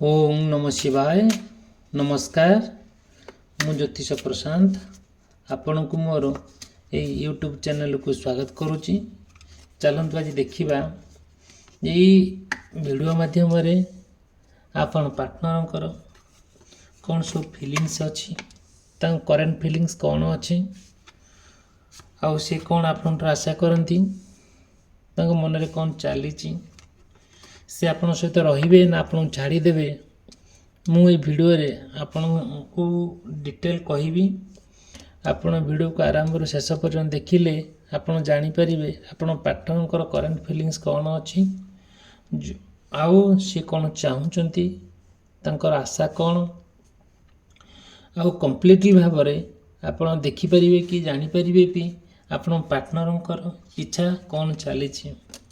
ओम नमः शिवाय। नमस्कार, मु ज्योतिष प्रशांत आपण को मोर यूट्यूब चैनल को स्वागत करुच्ची। चलतु आज देखा यही वीडियो माध्यम आपण पार्टनर कौन सब फिलिंग्स अच्छी करेन्ट फिलिंग्स कौन अच्छी आउ सी कौन आपण आशा करती मन में कौन चली से आपण सहित रहिबे ना आपण छाड़ीदेवे मु ये वीडियो रे आपण को डिटेल कहिबी। आपण वीडियो को आरंभ ରୁ शेष पर्यंत देखिले आपण जानि परिबे आपण पार्टनर करेन्ट फिलिंग्स कौन अच्छी आउ सी कौन चाहूचंती तांकर आशा कौन आउ कंप्लीटली भाव में आपण देखि परिबे कि जानि परिबे कि आपण पार्टनर इच्छा कौन चली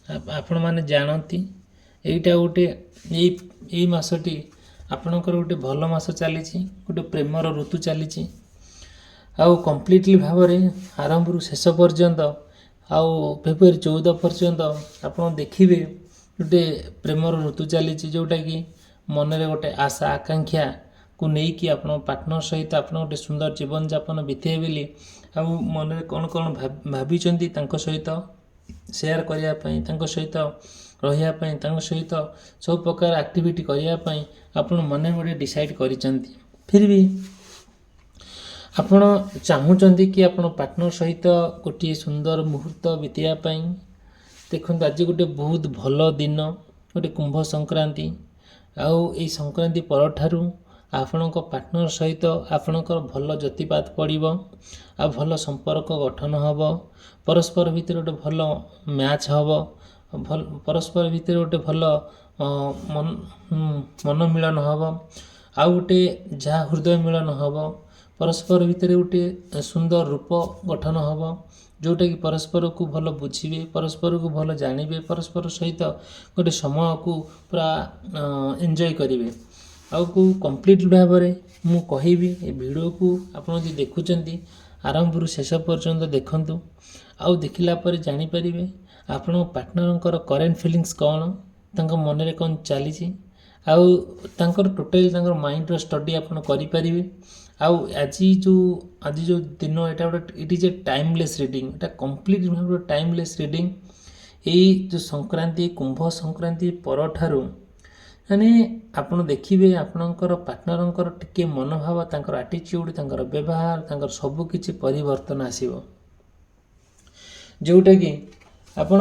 आपण माने जानती एटा गोटे यही मासटी आपणकर गोटे भल मास चली गोटे प्रेमर ऋतु चली आउ कंप्लीटली भाव में आरंभ ରୁ शेष पर्यंत आउ फेब्रुआरी 14 पर्यंत आपण देखिए गोटे प्रेमर ऋतु चली जोटा कि मन में गोटे आशा आकांक्षा को लेकिन आप पार्टनर सहित आप गोटे सुंदर जीवन यापन बीते बोली आउ मन में कौन कौन भाभी सहित शेयर करने सहित रहा सहित सब प्रकार एक्टिविटी करने आप मन गोटे डिसाइड कर फिर भी आपण चाहूँगी कि आप पार्टनर सहित गोटे सुंदर मुहूर्त बीतवाई देखो आज गोटे बहुत भल दिन गोटे कुंभ संक्रांति आउ ये संक्रांति पर आपण पार्टनर सहित आपणकर भल ज्योतिपात पड़ो आ भल संपर्क गठन हम परस्पर भितर गोटे भल मैच हम भल परस्पर भितर गोटे भल मन मिलन हम आउ गोटे जहाँ हृदय मिलन हम परस्पर भितर गोटे सुंदर रूप गठन हम जोटा कि परस्पर को भल बुझे परस्पर को भल जानिबे परस्पर सहित गोटे समय को पूरा एंजॉय करेंगे आउ को कंप्लीट भाव में मु कहिबी ए वीडियो को आपण जो देखुचंती आरंभ ରୁ शेष पर्यंत देखंतु आउ देखिला पर जानि परिबे आपण पार्टनर करेन्ट फिलिंग्स कौन तांको मन में कौन चली आउ तांकर टोटल तांकर माइंड रो स्टडी आपण करि परिबे आउ आज जो दिन एटा it is a timeless reading Etah complete भाव टाइमलेस रीडिंग ए जो संक्रांति कुंभ संक्रांति पर ठारू माने आपण देखिबे आपणकर पार्टनर टिके मनोभाव तांकर एटीट्यूड तांकर व्यवहार तांकर सब किछि परिवर्तन आसीबो जोटा कि आपण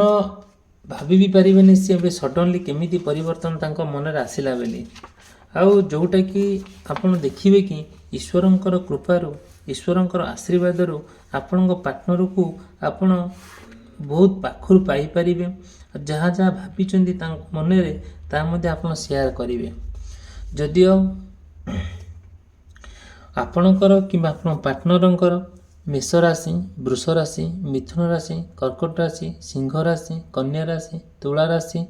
भाभी भी पारिबेनी से सडनली केमिति परिवर्तन तांको मन रे आसिला बेली आउ जोटा कि आपण देखिबे कि ईश्वरंकर कृपारू ईश्वरंकर आशीर्वाद रू आपणको पार्टनर को आपण बहुत पाखुर पाई पारिबे जहाँ जहाँ भाभी मन में तामध्ये आपण शेयर करेंगे जदिओ आपणकर कि आपण पार्टनरंकर मेष राशि वृष राशि मिथुन राशि कर्कट राशि सिंह राशि कन्या राशि तुला राशि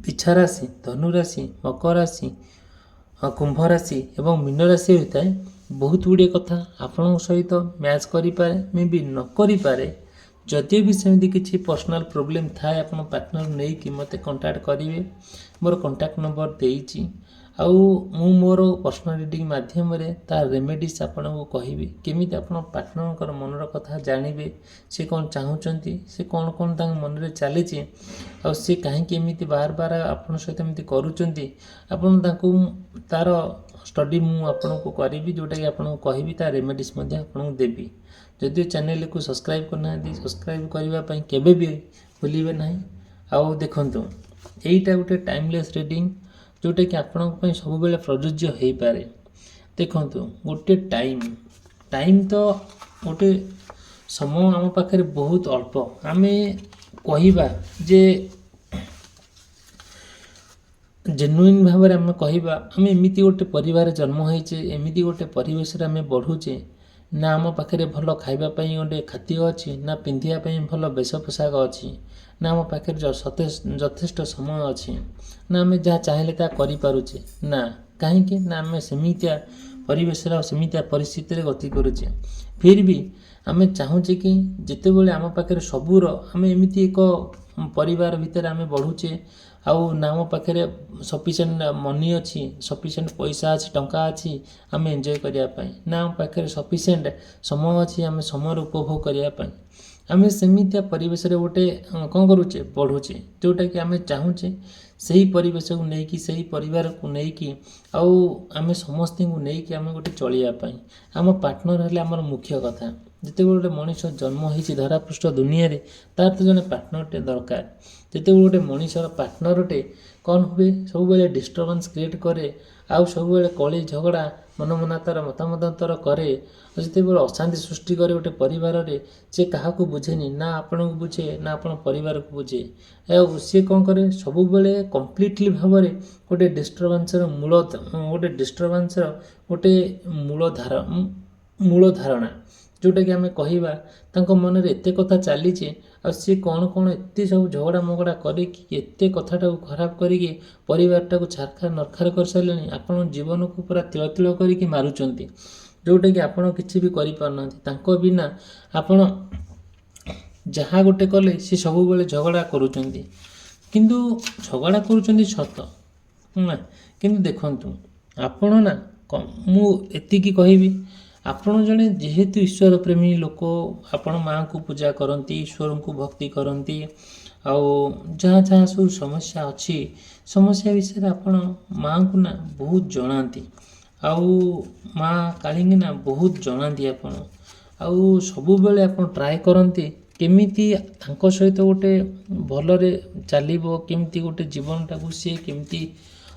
बिछा राशि धनु राशि मकर राशि कुंभ राशि एवं मीन राशि होता है बहुत गुड़े कथा आपण सहित मैच करें मे भी न करें जदि भी सेमती किसी पर्सनल प्रोब्लेम थाए आप पार्टनर नहीं कि मत कंटाक्ट करेंगे मोर कंटाक्ट नंबर देइछि आउ मु मोर पर्सनल रीडिंग माध्यम रे तार रेमेडीज आपण को कहबी केमिति आपण पार्टनर मनर कथा जानिबे से कौन चाहूचंती से कौन कौन तांग मन रे चलीछि आ से काहे केमिति बार बार आपण सहित एमिति करूचंती आपण तांको तार स्टडी मु आपण को करबी जोटा कि आपण को कहबी तार रेमेडीज मध्ये आपण को देबी जदि चैनल को सब्सक्राइब करना सब्सक्राइब करबा पई केबे भी भूलिबे नहीं आउ देखंतु एईटा गोटे टाइमलेस रीडिंग जोटा कि आपण सब बेले प्रযোज्य हो पारे देखंतु गोटे टाइम तो गोटे समय आम पाखे बहुत अल्प आमे कहिबा जे जेन्युइन भाव में आम कहिबा आम एमिति गोटे परिवार जन्म होइचे एमिति गोटे परिवेश रे आम बढ़ुचे ना आम पाखे भल खाइबा पई गोटे खाद्य अच्छी ना पिंधिया पई भल वेश पोशाक अच्छी ना आम पाखे यथेष्ट समय अच्छी ना आम जहाँ चाहे ता करें ना कहीं ना आम सेमितिया परिवेश सेमितिया परिस्थिति गति करुचे फिर भी आम चाहूचे कि जिते बड़े आम पाखे सबूर आम एमती एक परिवार भितर आम बढ़ुचे आउ ना मो पाखे सफिशिएंट मनी अच्छी सफिशिएंट पैसा अच्छी टंका अच्छी आम एंजॉय करने ना आम पाखे सफिशिएंट समय अच्छी आम समय उपभोग करने आम सेमितिया परिवेश गोटे कौन करुचे बढ़ुचे जोटा कि आम चाहूचे से परिवेश को लेकिन से परिवार को लेकिन आम समस्त को लेकिन आम गोटे चलियापाई आम पार्टनर हेल्ले आमर मुख्य कथा जिते गोटे मनीष जन्म हो धरापृष्ठ दुनिया रे तार तो जने पार्टनरटे दरकार जिते गोटे मनीषर पार्टनरटे कौन हुए सब बेले डिस्टर्बेंस क्रिएट करे आउ सब बेले कली झगड़ा मनमनातर मतामतांतर करे जिते बड़े अशांति सृष्टि करे गोटे परिवार रे से क्या बुझेनी ना आपण को बुझे ना आपण परिवार को बुझे सी कौन करे सब बेले कम्प्लीटली भाव में गोटे डिस्टर्बेंसर गोटे मूल धारणा जोटा कि आम कह मन में एत कथा चली सी कौन कौन एत सब झगड़ा मगड़ा करते कथाटा खराब करके परिवारटा को छारखार नरखार कर सारे आपण जीवन को पूरा तिल तिल करके मारुंट जोटा कि आपड़ किसी भी कर बिना आपण जहाँ गोटे कले सी सब बेले झगड़ा करुँच किंतु झगड़ा करुँच सत ना किंतु देखंतु आपण ना मुझे कहबी आपण जड़े जेहेतु ईश्वर प्रेमी लोक आपण माँ को पूजा करती ईश्वर को भक्ति करती आउ जहाँ जहाँ सब समस्या अच्छी समस्या विषय आपण माँ को ना बहुत जनाती आउ माँ काली ना बहुत जनाती आपण आउ सबु बेले आपण ट्राए करती केमिति तांको सहित गोटे भलरे चलिबो केमिति गोटे जीवनटा को सी केमिति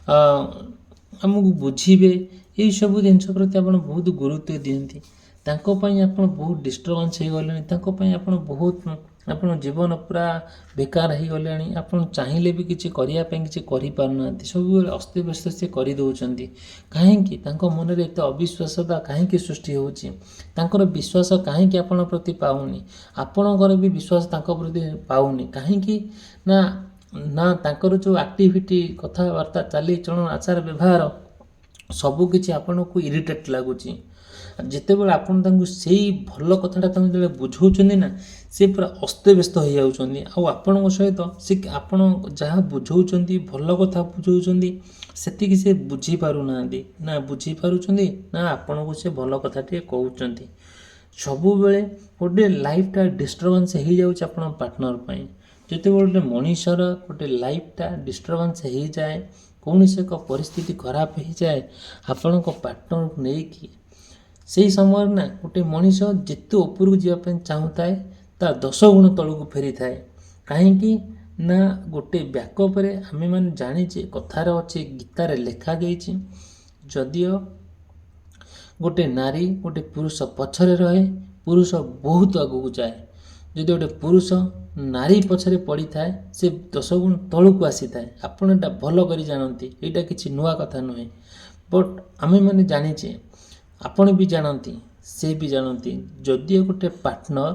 आमको बुझीबे यही सब जिन प्रति आप बहुत गुरुत्व दिखती आप बहुत डिस्टर्बेंस हो गले आप बहुत आप जीवन पूरा बेकार हो गले आप चाहिए भी किसी करने किसी करना सब अस्त व्यस्त से करदे कहीं मन में एत अविश्वासता कहीं सृष्टि होकर विश्वास कहीं आपण प्रति पाऊनी आपणकर भी विश्वास प्रति पाऊनी कहीं ना ना तांकर जो एक्टिविटी कथबार्ता चाली चलन आचार व्यवहार सबकि आपन को इरिटेट लगुच जिते बड़े आपन से भल कथाटा जो बुझाऊँ ना सी पूरा अस्तव्यस्त हो जाऊँगी आपण सहित सी आप जहाँ बुझाऊँ भल कथा बुझाऊँ से से बुझीपार ना बुझीपार ना आपण को से भल कथाटे कहते सबु बेले गोटे लाइफटा डिस्टर्बेंस हो जाऊँ पार्टनर जिते गोटे मनीषर गोटे लाइफटा डिस्टर्बेंस हो जाए कौन से एक परिस्थिति खराब हो जाए आपण पार्टनर को लेकिन से ही समय ना गोटे मनीष जिते उपरକୁ जावाई चाहूए ता 10 गुण तलू को फेरी थाए कहीं ना गोटे बैकअप रे आमे माने जानीचे कथार अच्छे गीतार लिखा जाइए जदियो गोटे नारी गोटे पुरुष पछरे रहे पुरुष बहुत आगू जाए जदि गोटे पुरुष नारी पछरे पड़ी थाए से 10 गुण तलू को आसी थाए आपण एटा भल करी जानती एटा किछि नुआ कथा नुहे बट आमे माने जानीचे आपण भी जानती से भी जानती जदि गोटे पार्टनर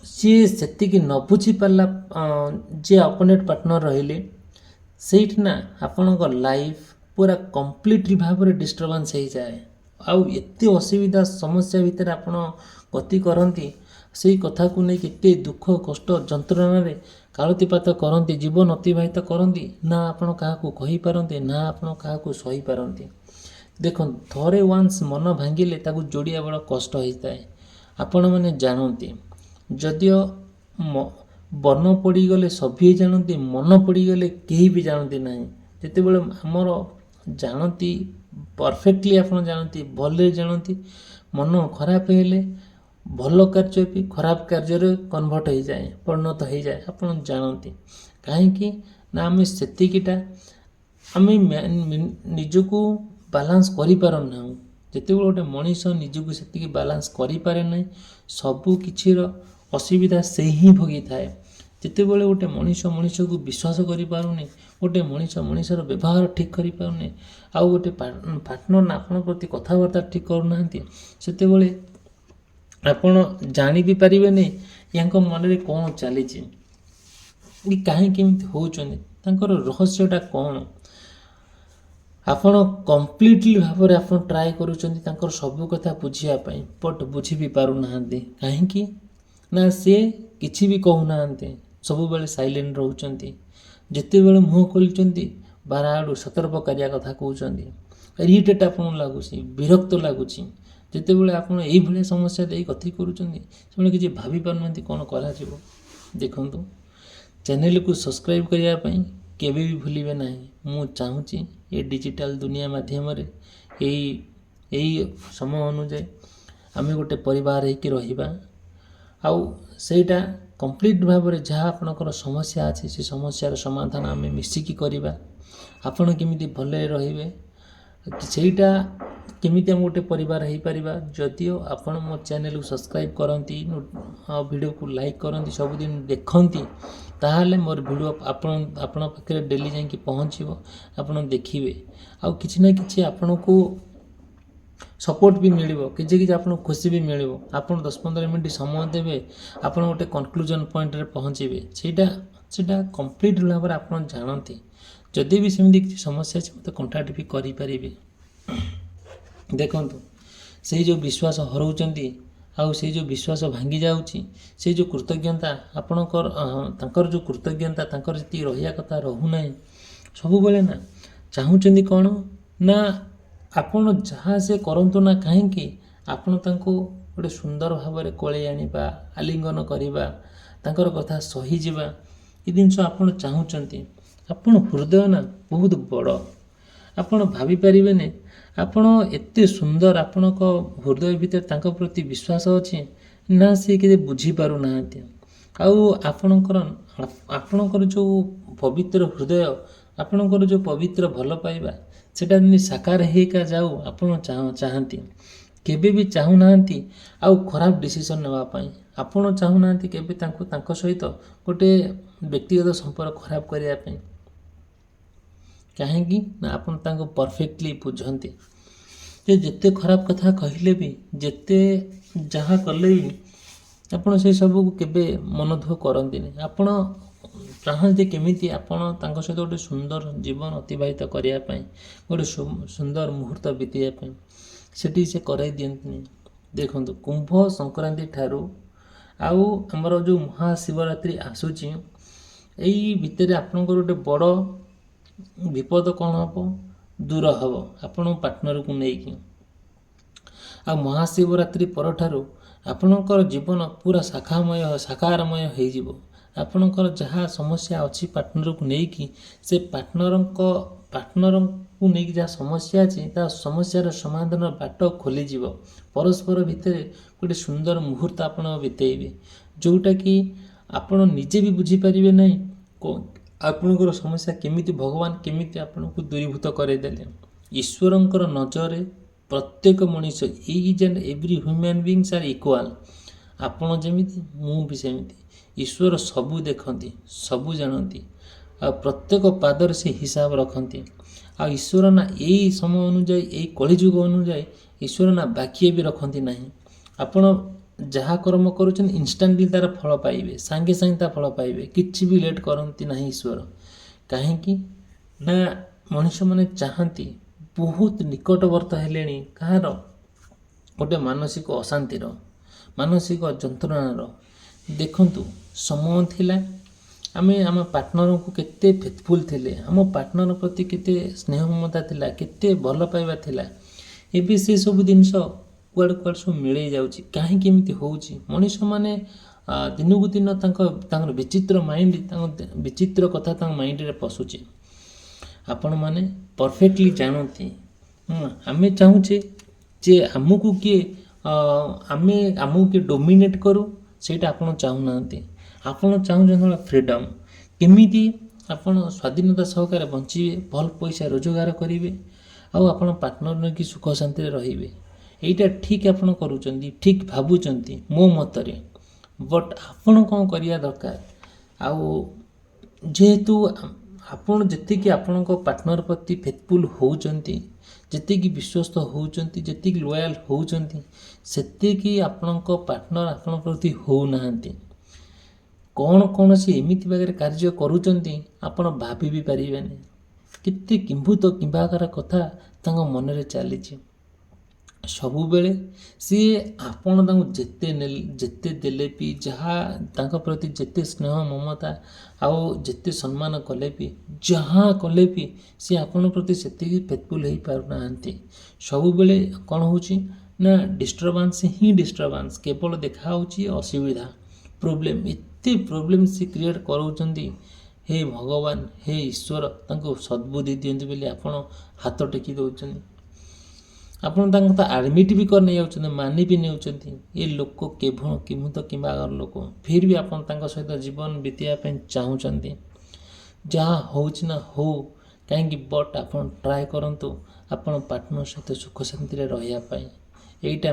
सी से न बुझी पारा जे अपोनेंट पार्टनर रहिले सेठ ना आपण लाइफ पूरा कंप्लीटली भाव में डिस्टर्बेंस हो जाए आउ एते असुविधा समस्या भितर आपण गति करती से कथा को नहीं केते दुख कष्ट जंत्रणा रे कालतीपात करती जीवन अतिबाहित करती ना आपण क्या कही पारते ना आपण क्या सही पारती देख थरे वान्स मन भांगिले ताकू जोड़िया बड़ा कष्ट होता है आपण मैंने जानती जदियो बन पड़गले सभी जानती मन पड़गले कहीं भी जानती ना जिते बड़े आमर जानती परफेक्टली आप जानती भले जानती मन खराब हेले भल कार्य भी खराब कार्य कन्वर्ट हो जाए परिणत हो जाए आप जानती कहीं ना आम सेतिकिटा आम निजको बालांस करिपारना जिते गोटे मनीष निजको से बालांस करें ना सबू किसी असुविधा से ही भोगी थाए जिते बड़े गोटे मनीष मनीष को विश्वास करें गोटे मनीष मनीषर व्यवहार ठीक करें आउ गोटे पार्टनर आपण प्रति कथबार्ता ठीक करना से आपण जानी भी पारे नहीं या मन में कौन चली कहीं केमी होचुंदी रहस्यटा कौन आपण कंप्लीटली भाव में आप ट्राए करुँच सबू कथा बुझापी बट बुझी भी पारना कहीं ना सी किसी भी कहूना सब बेले साइलेंट रोचंती ଯେତେବେଳେ ମୁହଁ ଖୋଲିଛନ୍ତି ବାର ଆଡ଼ୁ ସତର୍କ କରିବା କଥା କହୁଛନ୍ତି, ଇରିଟେଟ୍ ଆପଣଙ୍କୁ ଲାଗୁଛି, ବିରକ୍ତ ଲାଗୁଛି। ଯେତେବେଳେ ଆପଣ ଏଇଭଳିଆ ସମସ୍ୟା ଦେଇ ଗତି କରୁଛନ୍ତି, ସେମାନେ କିଛି ଭାବି ପାରୁନାହାନ୍ତି କ'ଣ କରାଯିବ। ଦେଖନ୍ତୁ, ଚ୍ୟାନେଲକୁ ସବସ୍କ୍ରାଇବ୍ କରିବା ପାଇଁ କେବେ ବି ଭୁଲିବେ ନାହିଁ। ମୁଁ ଚାହୁଁଛି ଏ ଡିଜିଟାଲ ଦୁନିଆ ମାଧ୍ୟମରେ ଏଇ ସମୟ ଅନୁଯାୟୀ ଆମେ ଗୋଟେ ପରିବାର ହେଇକି ରହିବା, ଆଉ ସେଇଟା କମ୍ପ୍ଲିଟ୍ ଭାବରେ ଯାହା ଆପଣଙ୍କର ସମସ୍ୟା ଅଛି ସେ ସମସ୍ୟାର ସମାଧାନ ଆମେ ମିଶିକି କରିବା। ଆପଣ କେମିତି ଭଲରେ ରହିବେ ସେଇଟା କେମିତି ଆମେ ଗୋଟେ ପରିବାର ହେଇପାରିବା। ଯଦିଓ ଆପଣ ମୋ ଚ୍ୟାନେଲକୁ ସବସ୍କ୍ରାଇବ୍ କରନ୍ତି ଆଉ ଭିଡ଼ିଓକୁ ଲାଇକ୍ କରନ୍ତି, ସବୁଦିନ ଦେଖନ୍ତି, ତାହେଲେ ମୋର ଭିଡ଼ିଓ ଆପଣ ପାଖରେ ଡେଲି ଯାଇକି ପହଞ୍ଚିବ, ଆପଣ ଦେଖିବେ, ଆଉ କିଛି ନା କିଛି ଆପଣଙ୍କୁ ସପୋର୍ଟ ବି ମିଳିବ, କିଛି ଆପଣଙ୍କୁ ଖୁସି ବି ମିଳିବ। ଆପଣ 10-15 ମିନିଟ୍ ସମୟ ଦେବେ, ଆପଣ ଗୋଟେ କନକ୍ଲୁଜନ୍ ପଏଣ୍ଟରେ ପହଞ୍ଚିବେ, ସେଇଟା କମ୍ପ୍ଲିଟ୍ ଭାବରେ ଆପଣ ଜାଣନ୍ତି। ଯଦି ବି ସେମିତି କିଛି ସମସ୍ୟା ଅଛି ମୋତେ କଣ୍ଟାକ୍ଟ ବି କରିପାରିବେ। ଦେଖନ୍ତୁ, ସେଇ ଯେଉଁ ବିଶ୍ୱାସ ହରାଉଛନ୍ତି ଆଉ ସେଇ ଯେଉଁ ବିଶ୍ୱାସ ଭାଙ୍ଗି ଯାଉଛି, ସେଇ ଯେଉଁ କୃତଜ୍ଞତା ତାଙ୍କର ଯେଉଁ କୃତଜ୍ଞତା ତାଙ୍କର ଯେତିକି ରହିବା କଥା ରହୁନାହିଁ। ସବୁବେଳେ ନା ଚାହୁଁଛନ୍ତି କ'ଣ ନା ଆପଣ ଯାହା ସେ କରନ୍ତୁ ନା କାହିଁକି, ଆପଣ ତାଙ୍କୁ ଗୋଟେ ସୁନ୍ଦର ଭାବରେ କୋଳେଇ ଆଣିବା, ଆଲିଙ୍ଗନ କରିବା, ତାଙ୍କର କଥା ସହିଯିବା, ଏ ଜିନିଷ ଆପଣ ଚାହୁଁଛନ୍ତି। ଆପଣ ହୃଦୟ ନା ବହୁତ ବଡ଼, ଆପଣ ଭାବିପାରିବେନି ଆପଣ ଏତେ ସୁନ୍ଦର, ଆପଣଙ୍କ ହୃଦୟ ଭିତରେ ତାଙ୍କ ପ୍ରତି ବିଶ୍ୱାସ ଅଛି ନା ସେ କିଛି ବୁଝିପାରୁନାହାନ୍ତି। ଆଉ ଆପଣଙ୍କର ଯେଉଁ ପବିତ୍ର ହୃଦୟ, ଆପଣଙ୍କର ଯେଉଁ ପବିତ୍ର ଭଲ ପାଇବା, ସେଇଟା ଯେମିତି ସାକାର ହେଇକା ଯାଉ ଆପଣ ଚାହାନ୍ତି। କେବେ ବି ଚାହୁଁନାହାନ୍ତି ଆଉ ଖରାପ ଡିସିସନ୍ ନେବା ପାଇଁ। ଆପଣ ଚାହୁଁନାହାନ୍ତି କେବେ ତାଙ୍କ ସହିତ ଗୋଟେ ବ୍ୟକ୍ତିଗତ ସମ୍ପର୍କ ଖରାପ କରିବା ପାଇଁ। କାହିଁକି ନା ଆପଣ ତାଙ୍କୁ ପରଫେକ୍ଟଲି ବୁଝନ୍ତି। ଯେତେ ଖରାପ କଥା କହିଲେ ବି, ଯେତେ ଯାହା କଲେ ବି ଆପଣ ସେସବୁକୁ କେବେ ମନ ଦୁଃଖ କରନ୍ତିନି। ଆପଣ ଚାହାନ୍ତି କେମିତି ଆପଣ ତାଙ୍କ ସହିତ ଗୋଟେ ସୁନ୍ଦର ଜୀବନ ଅତିବାହିତ କରିବା ପାଇଁ, ଗୋଟେ ସୁନ୍ଦର ମୁହୂର୍ତ୍ତ ବିତେଇବା ପାଇଁ, ସେଠି ସେ କରାଇ ଦିଅନ୍ତିନି। ଦେଖନ୍ତୁ, କୁମ୍ଭ ସଂକ୍ରାନ୍ତି ଠାରୁ ଆଉ ଆମର ଯେଉଁ ମହାଶିବରାତ୍ରି ଆସୁଛି, ଏଇ ଭିତରେ ଆପଣଙ୍କର ଗୋଟେ ବଡ଼ ବିପଦ କ'ଣ ହେବ, ଦୂର ହେବ ଆପଣଙ୍କ ପାର୍ଟନରକୁ ନେଇକି। ଆଉ ମହାଶିବରାତ୍ରି ପରଠାରୁ ଆପଣଙ୍କର ଜୀବନ ପୁରା ସାକାରମୟ ହେଇଯିବ। ଆପଣଙ୍କର ଯାହା ସମସ୍ୟା ଅଛି ପାର୍ଟନରକୁ ନେଇକି, ସେ ପାର୍ଟନରକୁ ନେଇକି ଯାହା ସମସ୍ୟା ଅଛି ତା ସମସ୍ୟାର ସମାଧାନ ବାଟ ଖୋଲିଯିବ। ପରସ୍ପର ଭିତରେ ଗୋଟେ ସୁନ୍ଦର ମୁହୂର୍ତ୍ତ ଆପଣ ବିତେଇବେ, ଯେଉଁଟାକି ଆପଣ ନିଜେ ବି ବୁଝିପାରିବେ ନାହିଁ ଆପଣଙ୍କର ସମସ୍ୟା କେମିତି ଭଗବାନ କେମିତି ଆପଣଙ୍କୁ ଦୂରୀଭୂତ କରାଇଦେଲେ। ଈଶ୍ୱରଙ୍କର ନଜରରେ ପ୍ରତ୍ୟେକ ମଣିଷ, each and every human beings are equal. ଆପଣ ଯେମିତି, ମୁଁ ବି ସେମିତି। ଈଶ୍ୱର ସବୁ ଦେଖନ୍ତି, ସବୁ ଜାଣନ୍ତି, ଆଉ ପ୍ରତ୍ୟେକ ପାଦରେ ସେ ହିସାବ ରଖନ୍ତି। ଆଉ ଈଶ୍ୱର ନା ଏଇ ସମୟ ଅନୁଯାୟୀ, ଏଇ କଳିଯୁଗ ଅନୁଯାୟୀ ଈଶ୍ୱର ନା ବାକିଏ ବି ରଖନ୍ତି ନାହିଁ। ଆପଣ ଯାହା କର୍ମ କରୁଛନ୍ତି ଇନଷ୍ଟାଣ୍ଟଲି ତା'ର ଫଳ ପାଇବେ, ସାଙ୍ଗେ ସାଙ୍ଗେ ତା ଫଳ ପାଇବେ, କିଛି ବି ଲେଟ୍ କରନ୍ତି ନାହିଁ ଈଶ୍ୱର। କାହିଁକି ନା ମଣିଷମାନେ ଚାହାନ୍ତି, ବହୁତ ନିକଟବର୍ତ୍ତ ହେଲେଣି କାହାର, ଗୋଟେ ମାନସିକ ଅଶାନ୍ତିର, ମାନସିକ ଯନ୍ତ୍ରଣାର। ଦେଖନ୍ତୁ, ସମୟ ଥିଲା ଆମେ ଆମ ପାର୍ଟନରଙ୍କୁ କେତେ ଫେଥଫୁଲ୍ ଥିଲେ, ଆମ ପାର୍ଟନର ପ୍ରତି କେତେ ସ୍ନେହ ମମତା ଥିଲା, କେତେ ଭଲ ପାଇବା ଥିଲା। ଏବେ ସେସବୁ ଜିନିଷ କୁଆଡ଼େ ସବୁ ମିଳେଇ ଯାଉଛି। କାହିଁକି ଏମିତି ହେଉଛି? ମଣିଷମାନେ ଦିନକୁ ଦିନ ତାଙ୍କର ବିଚିତ୍ର ମାଇଣ୍ଡ, ତାଙ୍କ ବିଚିତ୍ର କଥା ତାଙ୍କ ମାଇଣ୍ଡରେ ପଶୁଛି। ଆପଣମାନେ ପରଫେକ୍ଟଲି ଜାଣନ୍ତି, ଆମେ ଚାହୁଁଛେ ଯେ ଆମକୁ କିଏ ଡୋମିନେଟ୍ କରୁ, ସେଇଟା ଆପଣ ଚାହୁଁନାହାନ୍ତି। ଆପଣ ଚାହୁଁଛନ୍ତି ଫ୍ରିଡ଼ମ୍, କେମିତି ଆପଣ ସ୍ୱାଧୀନତା ସହକାରେ ବଞ୍ଚିବେ, ଭଲ ପଇସା ରୋଜଗାର କରିବେ, ଆଉ ଆପଣ ପାର୍ଟନର ନେଇକି ସୁଖ ଶାନ୍ତିରେ ରହିବେ। ଏଇଟା ଠିକ୍ ଆପଣ କରୁଛନ୍ତି, ଠିକ୍ ଭାବୁଛନ୍ତି ମୋ ମତରେ। ବଟ୍ ଆପଣ କ'ଣ କରିବା ଦରକାର, ଆଉ ଯେହେତୁ ଆପଣ ଯେତିକି ଆପଣଙ୍କ ପାର୍ଟନର ପ୍ରତି ଫେଥଫୁଲ୍ ହେଉଛନ୍ତି, ଯେତିକି ବିଶ୍ୱସ୍ତ ହେଉଛନ୍ତି, ଯେତିକି ଲୟାଲ୍ ହେଉଛନ୍ତି, ସେତିକି ଆପଣଙ୍କ ପାର୍ଟନର ଆପଣଙ୍କ ପ୍ରତି ହେଉନାହାନ୍ତି। କ'ଣ କୌଣସି ଏମିତି ବାଗରେ କାର୍ଯ୍ୟ କରୁଛନ୍ତି ଆପଣ ଭାବି ବି ପାରିବେନି। କେତେ କିମ୍ଭୂତ କିମ୍ଭାକାର କଥା ତାଙ୍କ ମନରେ ଚାଲିଛି। ସବୁବେଳେ ସିଏ ଆପଣ ତାଙ୍କୁ ଯେତେ ଦେଲେ ବି ଯାହା ତାଙ୍କ ପ୍ରତି ଯେତେ ସ୍ନେହ ମମତା ଆଉ ଯେତେ ସମ୍ମାନ କଲେ ବି ଯାହା କଲେ ବି ସିଏ ଆପଣଙ୍କ ପ୍ରତି ସେତିକି ଫେଥଫୁଲ୍ ହେଇପାରୁନାହାନ୍ତି। ସବୁବେଳେ କ'ଣ ହେଉଛି ନା ଡିଷ୍ଟର୍ବାନ୍ସ ହିଁ ଡିଷ୍ଟର୍ବାନ୍ସ, କେବଳ ଦେଖାହେଉଛି ଅସୁବିଧା, ପ୍ରୋବ୍ଲେମ୍, ଏତେ ପ୍ରୋବ୍ଲେମ୍ ସେ କ୍ରିଏଟ୍ କରାଉଛନ୍ତି। ହେ ଭଗବାନ, ହେ ଈଶ୍ୱର, ତାଙ୍କୁ ସଦ୍ବୁଦ୍ଧି ଦିଅନ୍ତୁ ବୋଲି ଆପଣ ହାତ ଟେକି ଦେଉଛନ୍ତି। ଆପଣ ତାଙ୍କ କଥା ଆଡ଼ମିଟ୍ ବି କରି ନେଇଯାଉଛନ୍ତି, ମାନି ବି ନେଉଛନ୍ତି। ଏ ଲୋକ କେମିତି କିମ୍ବା ଲୋକ, ଫିର୍ ବି ଆପଣ ତାଙ୍କ ସହିତ ଜୀବନ ବିତାଇବା ପାଇଁ ଚାହୁଁଛନ୍ତି। ଯାହା ହେଉଛି ନା ହଉ କାହିଁକି, ବଟ୍ ଆପଣ ଟ୍ରାଏ କରନ୍ତୁ ଆପଣ ପାର୍ଟନର ସହିତ ସୁଖ ଶାନ୍ତିରେ ରହିବା ପାଇଁ। ଏଇଟା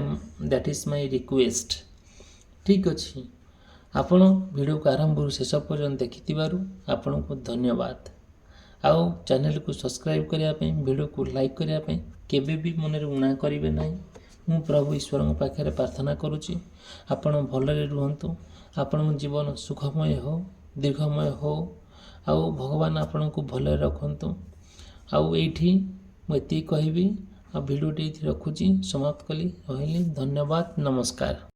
ଦ୍ୟାଟ୍ ଇଜ୍ ମାଇ ରିକ୍ୱେଷ୍ଟ। ଠିକ୍ ଅଛି, ଆପଣ ଭିଡ଼ିଓକୁ ଆରମ୍ଭରୁ ଶେଷ ପର୍ଯ୍ୟନ୍ତ ଦେଖିଥିବାରୁ ଆପଣଙ୍କୁ ଧନ୍ୟବାଦ। ଆଉ ଚ୍ୟାନେଲକୁ ସବସ୍କ୍ରାଇବ୍ କରିବା ପାଇଁ, ଭିଡ଼ିଓକୁ ଲାଇକ୍ କରିବା ପାଇଁ କେବେ ବି ମନରେ ଉଣା କରିବେ ନାହିଁ। ମୁଁ ପ୍ରଭୁ ଈଶ୍ୱରଙ୍କ ପାଖରେ ପ୍ରାର୍ଥନା କରୁଛି ଆପଣ ଭଲରେ ରୁହନ୍ତୁ, ଆପଣଙ୍କ ଜୀବନ ସୁଖମୟ ହେଉ, ଦୀର୍ଘମୟ ହେଉ, ଆଉ ଭଗବାନ ଆପଣଙ୍କୁ ଭଲରେ ରଖନ୍ତୁ। ଆଉ ଏଇଠି ମୁଁ ଏତିକି କହିବି, ଆଉ ଭିଡ଼ିଓଟି ଏଇଠି ରଖୁଛି, ସମାପ୍ତ କଲି, ରହିଲି, ଧନ୍ୟବାଦ, ନମସ୍କାର।